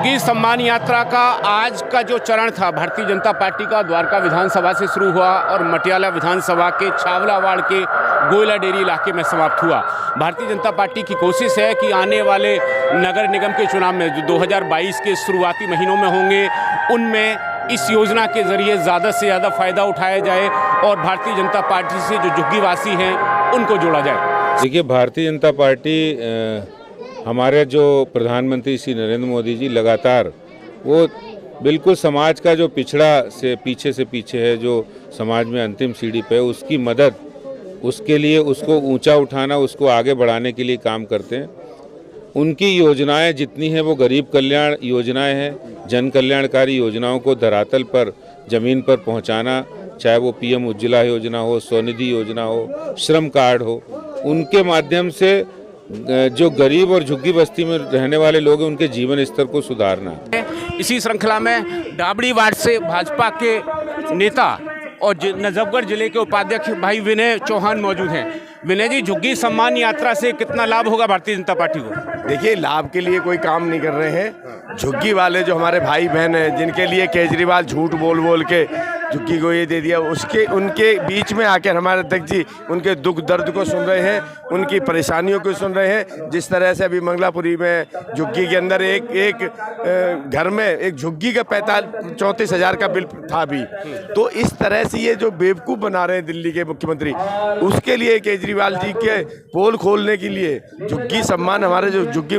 झुग्गी सम्मान यात्रा का आज का जो चरण था भारतीय जनता पार्टी का द्वारका विधानसभा से शुरू हुआ और मटियाला विधानसभा के छावला वार्ड के गोयला डेरी इलाके में समाप्त हुआ। भारतीय जनता पार्टी की कोशिश है कि आने वाले नगर निगम के चुनाव में जो 2022 के शुरुआती महीनों में होंगे उनमें इस योजना के जरिए ज़्यादा से ज़्यादा फ़ायदा उठाया जाए और भारतीय जनता पार्टी से जो झुग्गीवासी हैं उनको जोड़ा जाए। देखिए, भारतीय जनता पार्टी हमारे जो प्रधानमंत्री श्री नरेंद्र मोदी जी लगातार वो बिल्कुल समाज का जो पिछड़ा से पीछे है, जो समाज में अंतिम सीढ़ी पे है, उसकी मदद, उसके लिए उसको ऊंचा उठाना, उसको आगे बढ़ाने के लिए काम करते हैं। उनकी योजनाएं जितनी हैं वो गरीब कल्याण योजनाएं हैं, जन कल्याणकारी योजनाओं को धरातल पर ज़मीन पर पहुंचाना, चाहे वो पीएम उज्ज्वला योजना हो, स्वनिधि योजना हो, श्रम कार्ड हो, उनके माध्यम से जो गरीब और झुग्गी बस्ती में रहने वाले लोग हैं उनके जीवन स्तर को सुधारना। इसी श्रृंखला में डाबड़ी वार्ड से भाजपा के नेता और नजफगढ़ जिले के उपाध्यक्ष भाई विनय चौहान मौजूद हैं। विनय जी, झुग्गी सम्मान यात्रा से कितना लाभ होगा भारतीय जनता पार्टी को? देखिए, लाभ के लिए कोई काम नहीं कर रहे हैं। झुग्गी वाले जो हमारे भाई बहन हैं, जिनके लिए केजरीवाल झूठ बोल बोल के झुग्गी को ये दे दिया, उनके बीच में आकर हमारे अध्यक्ष जी उनके दुख दर्द को सुन रहे हैं, उनकी परेशानियों को सुन रहे हैं। जिस तरह से अभी मंगलापुरी में झुग्गी के अंदर एक घर में एक झुग्गी का 34,000 का बिल था अभी, तो इस तरह से ये जो बेवकूफ़ बना रहे हैं दिल्ली के मुख्यमंत्री, उसके लिए केजरीवाल जी के पोल खोलने के लिए झुग्गी सम्मान, हमारे जो झुग्गी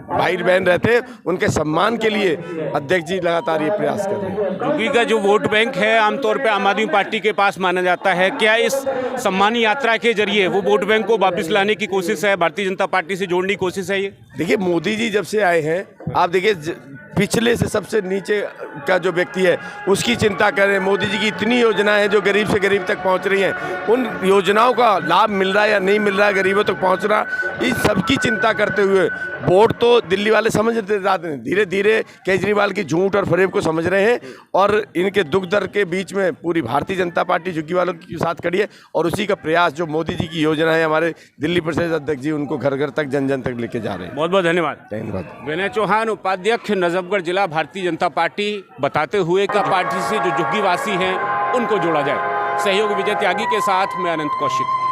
भाई बहन रहते हैं उनके सम्मान के लिए अध्यक्ष जी लगातार ये प्रयास कर रहे हैं। झुग्गी का जो वोट बैंक है आमतौर पे आम आदमी पार्टी के पास माना जाता है, क्या इस सम्मान यात्रा के जरिए वो वोट बैंक को वापस लाने की कोशिश है, भारतीय जनता पार्टी से जोड़ने की कोशिश है? ये देखिए, मोदी जी जब से आए हैं, आप देखिए पिछले से सबसे नीचे का जो व्यक्ति है उसकी चिंता करें। मोदी जी की इतनी योजनाएं हैं जो गरीब से गरीब तक पहुंच रही हैं, उन योजनाओं का लाभ मिल रहा है या नहीं मिल रहा है, गरीबों तक पहुंच रहा, इस सबकी चिंता करते हुए वोट तो दिल्ली वाले समझ रहे हैं। धीरे धीरे केजरीवाल की झूठ और फरेब को समझ रहे हैं और इनके दुख दर्द के बीच में पूरी भारतीय जनता पार्टी झुग्गी वालों के साथ खड़ी है और उसी का प्रयास जो मोदी जी की योजना है, हमारे दिल्ली प्रदेश अध्यक्ष जी उनको घर घर तक जन जन तक लेके जा रहे हैं। बहुत बहुत धन्यवाद। धन्यवाद। विनय चौहान, उपाध्यक्ष नजफगढ़ जिला भारतीय जनता पार्टी, बताते हुए कि पार्टी से जो झुग्गीवासी हैं उनको जोड़ा जाए। सहयोग विजय त्यागी के साथ मैं अनंत कौशिक।